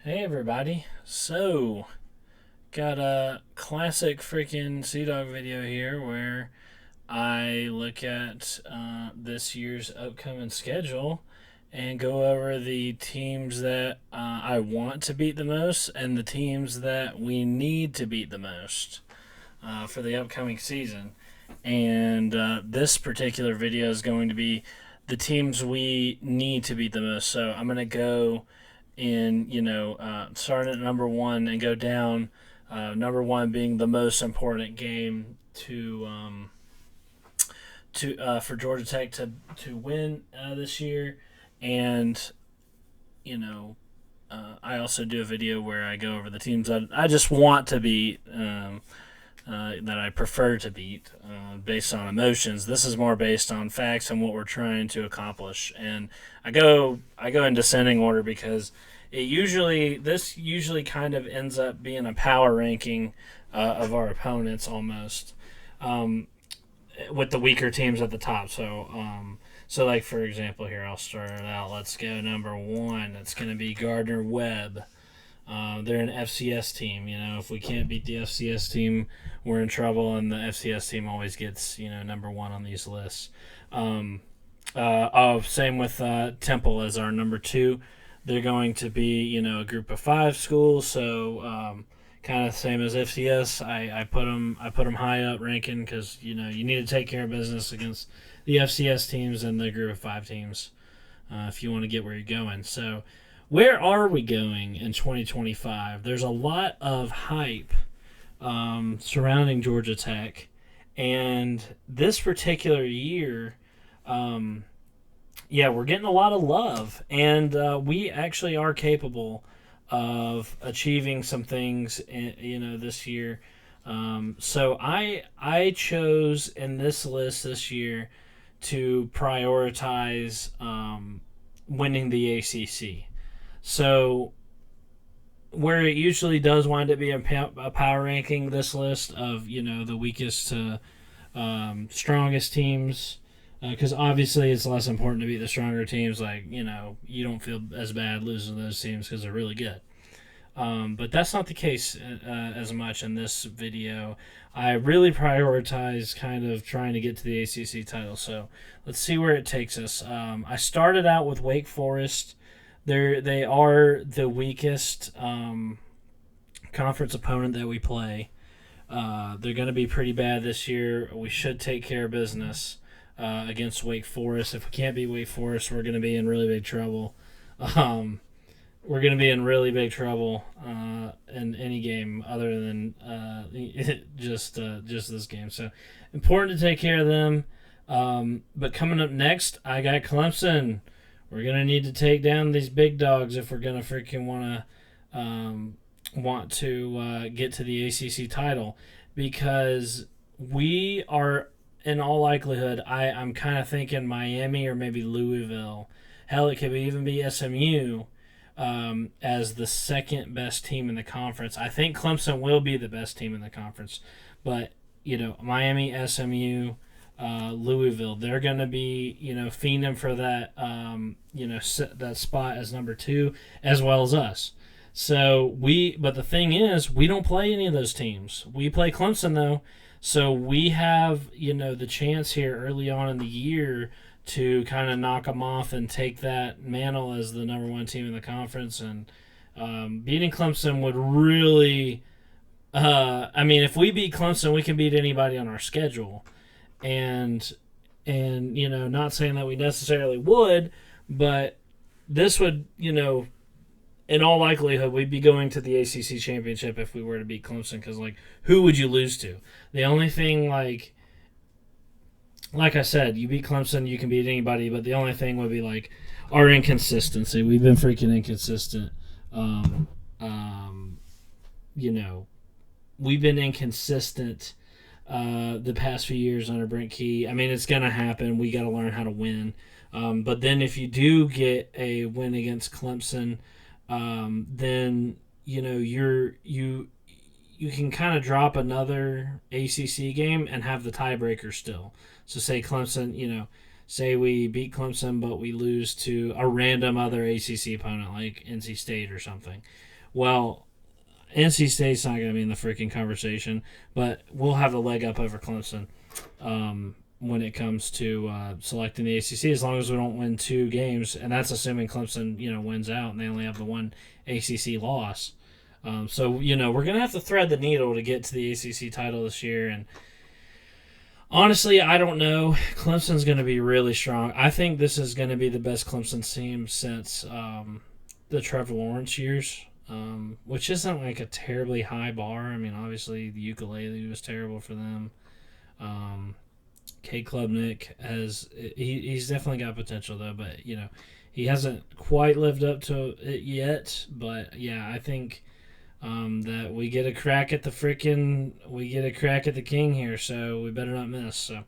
Hey everybody. So, got a classic freaking Sea Dog video here where I look at this year's upcoming schedule and go over the teams that I want to beat the most and the teams that we need to beat the most for the upcoming season. And this particular video is going to be the teams we need to beat the most. So I'm going to go in, starting at number one and go down. Number one being the most important game to for Georgia Tech to win this year, and you know I also do a video where I go over the teams that I just want to beat. That I prefer to beat based on emotions. This is more based on facts and what we're trying to accomplish. And I go in descending order because this usually kind of ends up being a power ranking of our opponents almost, um, with the weaker teams at the top. So like for example here, I'll start it out. Let's go number one. It's going to be Gardner Webb. They're an FCS team. If we can't beat the FCS team, we're in trouble, and the FCS team always gets number one on these lists. Same with Temple as our number two. They're going to be a group of five schools, so kind of same as FCS. I put them high up ranking because you need to take care of business against the FCS teams and the group of five teams if you want to get where you're going. So where are we going in 2025? There's a lot of hype surrounding Georgia Tech, and this particular year, we're getting a lot of love, and we actually are capable of achieving some things, this year. So I chose in this list this year to prioritize winning the ACC. So where it usually does wind up being a power ranking, this list of the weakest to strongest teams, because obviously it's less important to beat the stronger teams. Like you don't feel as bad losing to those teams because they're really good. But that's not the case as much in this video. I really prioritize kind of trying to get to the ACC title. So let's see where it takes us. I started out with Wake Forest. They are the weakest conference opponent that we play. They're going to be pretty bad this year. We should take care of business against Wake Forest. If we can't beat Wake Forest, we're going to be in really big trouble. We're going to be in really big trouble in any game other than just this game. So important to take care of them. But coming up next, I got Clemson. We're gonna need to take down these big dogs if we're gonna freaking want to get to the ACC title, because we are in all likelihood. I'm kind of thinking Miami or maybe Louisville. Hell, it could even be SMU as the second best team in the conference. I think Clemson will be the best team in the conference, but Miami, SMU. Louisville, they're going to be fiending for that that spot as number two, as well as us. But the thing is, we don't play any of those teams. We play Clemson though, so we have the chance here early on in the year to kind of knock them off and take that mantle as the number one team in the conference. And beating Clemson would really, if we beat Clemson, we can beat anybody on our schedule. And not saying that we necessarily would, but this would in all likelihood we'd be going to the ACC championship if we were to beat Clemson, because who would you lose to? The only thing, like I said, you beat Clemson, you can beat anybody, but the only thing would be our inconsistency. We've been freaking inconsistent. We've been inconsistent the past few years under Brent Key. It's going to happen. We got to learn how to win. But then if you do get a win against Clemson, then you can kind of drop another ACC game and have the tiebreaker still. So say Clemson, say we beat Clemson but we lose to a random other ACC opponent like NC State or something. Well, NC State's not going to be in the freaking conversation, but we'll have a leg up over Clemson when it comes to selecting the ACC, as long as we don't win 2 games, and that's assuming Clemson, wins out and they only have the one ACC loss. So we're going to have to thread the needle to get to the ACC title this year, and honestly, I don't know. Clemson's going to be really strong. I think this is going to be the best Clemson team since the Trevor Lawrence years. Which isn't like a terribly high bar. I mean, obviously the ukulele was terrible for them. Cade Klubnik he's definitely got potential though, but he hasn't quite lived up to it yet. But yeah, I think that we get a crack at the king here, so we better not miss. So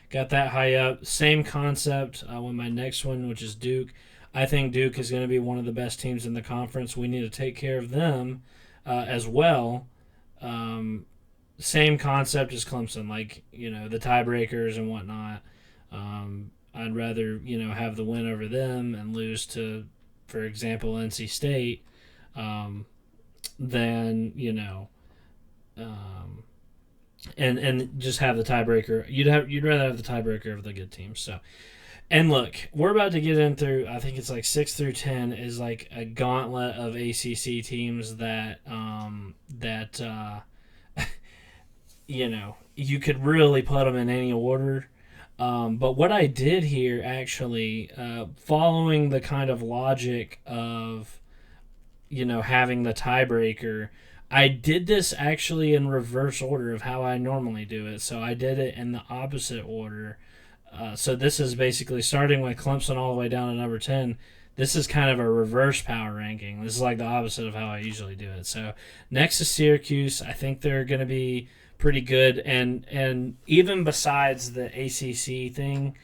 got that high up. Same concept with my next one, which is Duke. I think Duke is going to be one of the best teams in the conference. We need to take care of them as well. Same concept as Clemson, like, the tiebreakers and whatnot. I'd rather, have the win over them and lose to, for example, NC State than, and just have the tiebreaker. You'd rather have the tiebreaker of the good teams. So. And look, we're about to get in through, I think it's like 6 through 10 is like a gauntlet of ACC teams that you could really put them in any order. But what I did here, actually, following the kind of logic of, having the tiebreaker, I did this actually in reverse order of how I normally do it. So I did it in the opposite order. So this is basically starting with Clemson all the way down to number 10. This is kind of a reverse power ranking. This is like the opposite of how I usually do it. So next is Syracuse. I think they're going to be pretty good. And even besides the ACC thing,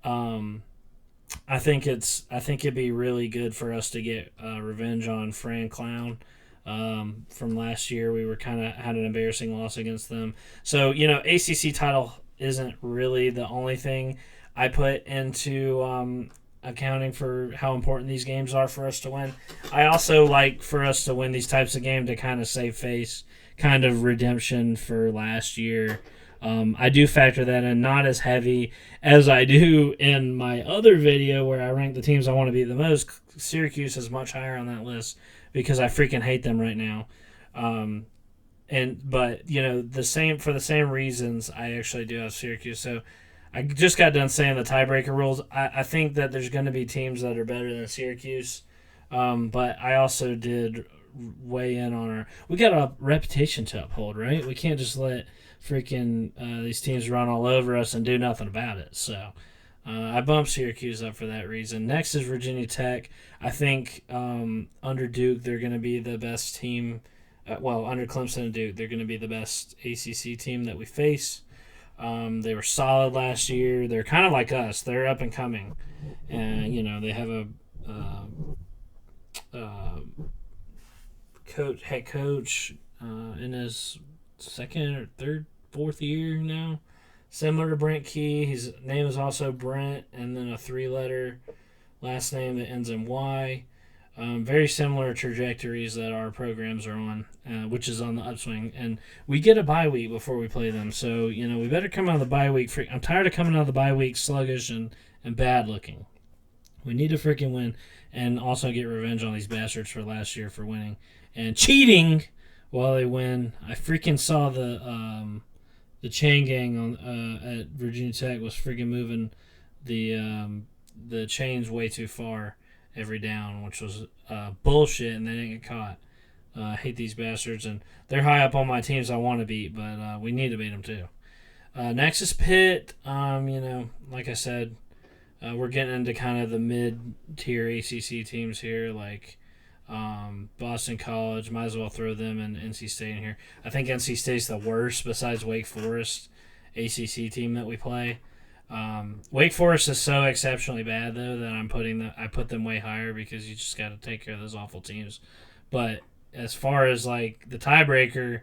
I think it'd be really good for us to get revenge on Fran Clown. From last year, we were kind of had an embarrassing loss against them. So ACC title isn't really the only thing I put into accounting for how important these games are for us to win. I also like for us to win these types of games to kind of save face, kind of redemption for last year. I do factor that in, not as heavy as I do in my other video where I rank the teams I want to beat the most. Syracuse is much higher on that list because I freaking hate them right now. But the same reasons, I actually do have Syracuse. So I just got done saying the tiebreaker rules. I think that there's going to be teams that are better than Syracuse, but I also did weigh in on we got a reputation to uphold, right? We can't just let freaking these teams run all over us and do nothing about it. So I bumped Syracuse up for that reason. Next is Virginia Tech. I think under Duke they're going to be the best team. Under Clemson and Duke, they're going to be the best ACC team that we face. They were solid last year. They're kind of like us. They're up and coming. And, they have a head coach in his second or third, fourth year now. Similar to Brent Key. His name is also Brent, and then a 3-letter last name that ends in Y. Very similar trajectories that our programs are on, which is on the upswing. And we get a bye week before we play them. So, we better come out of the bye week. I'm tired of coming out of the bye week sluggish and bad looking. We need to freaking win and also get revenge on these bastards for last year for winning and cheating while they win. I freaking saw the chain gang on at Virginia Tech was freaking moving the chains way too far every down, which was bullshit, and they didn't get caught. I hate these bastards, and they're high up on my teams I want to beat, but we need to beat them too. Next is Pitt. Like I said, we're getting into kind of the mid-tier ACC teams here, like Boston College. Might as well throw them and NC State in here. I think NC State's the worst besides Wake Forest ACC team that we play. Wake Forest is so exceptionally bad though that I put them way higher because you just got to take care of those awful teams. But as far as like the tiebreaker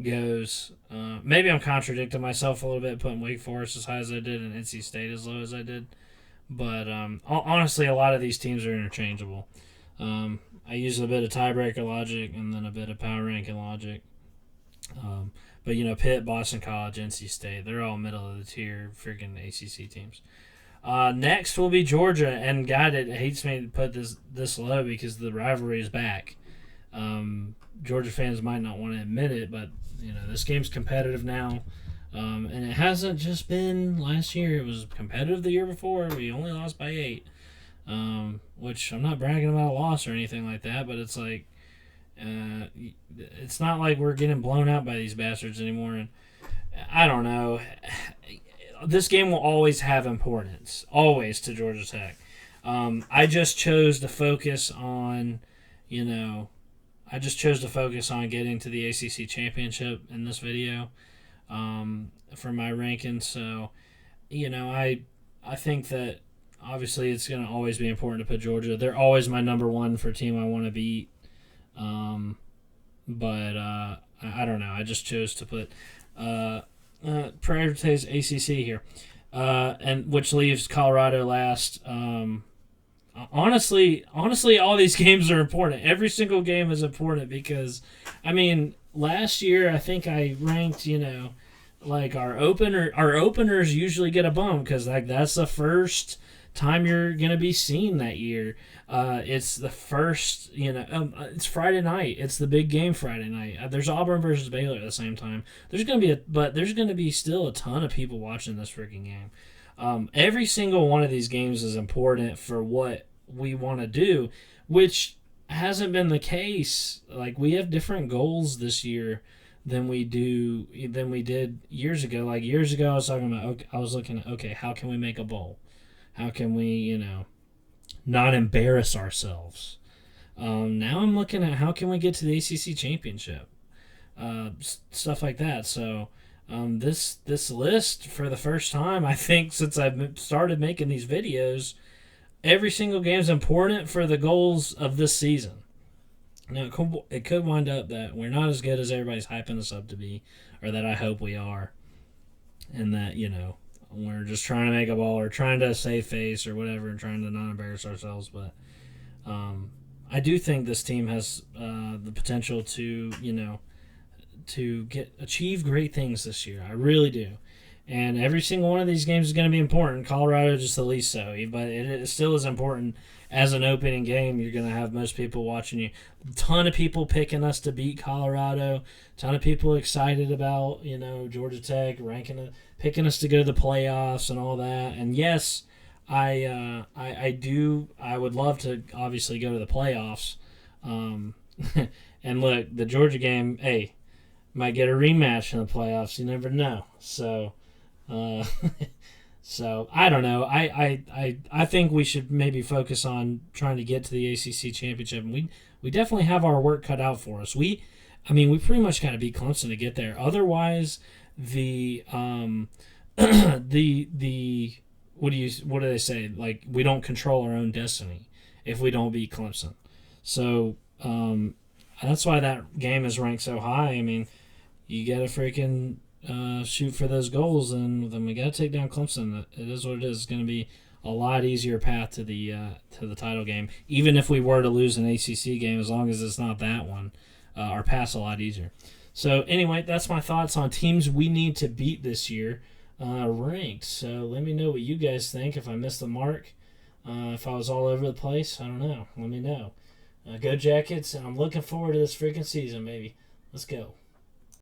goes, maybe I'm contradicting myself a little bit putting Wake Forest as high as I did and NC State as low as I did. But honestly, a lot of these teams are interchangeable. I use a bit of tiebreaker logic and then a bit of power ranking logic. But Pitt, Boston College, NC State, they're all middle of the tier freaking ACC teams. Next will be Georgia, and God, it hates me to put this low because the rivalry is back. Georgia fans might not want to admit it, but this game's competitive now, and it hasn't just been last year. It was competitive the year before. We only lost by 8, which I'm not bragging about a loss or anything like that, but it's like it's not like we're getting blown out by these bastards anymore. And I don't know. This game will always have importance, always, to Georgia Tech. I just chose to focus on, getting to the ACC championship in this video for my rankings. So, I think that obviously it's going to always be important to put Georgia. They're always my number one for team I want to beat. But I don't know. I just chose to put prioritize ACC here, and which leaves Colorado last. Honestly, all these games are important. Every single game is important because, last year I think I ranked, like our openers usually get a bump because that's the first time you're gonna be seen that year. It's the first, it's Friday night. It's the big game Friday night. There's Auburn versus Baylor at the same time. There's gonna be still a ton of people watching this freaking game. Every single one of these games is important for what we want to do, which hasn't been the case. Like, we have different goals this year than we did years ago. Like, years ago, I was looking at, okay, how can we make a bowl? How can we, not embarrass ourselves? Now I'm looking at how can we get to the ACC championship, stuff like that. So this list, for the first time, I think, since I've started making these videos, every single game is important for the goals of this season. Now, it could wind up that we're not as good as everybody's hyping us up to be, or that I hope we are, and that, we're just trying to make a ball or trying to save face or whatever and trying to not embarrass ourselves. But I do think this team has the potential to, achieve great things this year. I really do. And every single one of these games is going to be important. Colorado just the least so. But it still is important. As an opening game, you're going to have most people watching you. A ton of people picking us to beat Colorado. A ton of people excited about, Georgia Tech picking us to go to the playoffs and all that. And yes, I would love to obviously go to the playoffs. And look, the Georgia game, hey, might get a rematch in the playoffs. You never know. So I don't know. I think we should maybe focus on trying to get to the ACC championship. And we definitely have our work cut out for us. We pretty much got to beat Clemson to get there. Otherwise, the what do they say? Like, we don't control our own destiny if we don't beat Clemson. So that's why that game is ranked so high. You got to freaking shoot for those goals, and then we got to take down Clemson. It is what it is. It's going to be a lot easier path to the title game. Even if we were to lose an ACC game, as long as it's not that one, our path's a lot easier. So anyway, that's my thoughts on teams we need to beat this year, ranked. So let me know what you guys think. If I missed the mark, if I was all over the place, I don't know. Let me know. Go Jackets, and I'm looking forward to this freaking season, baby. Let's go.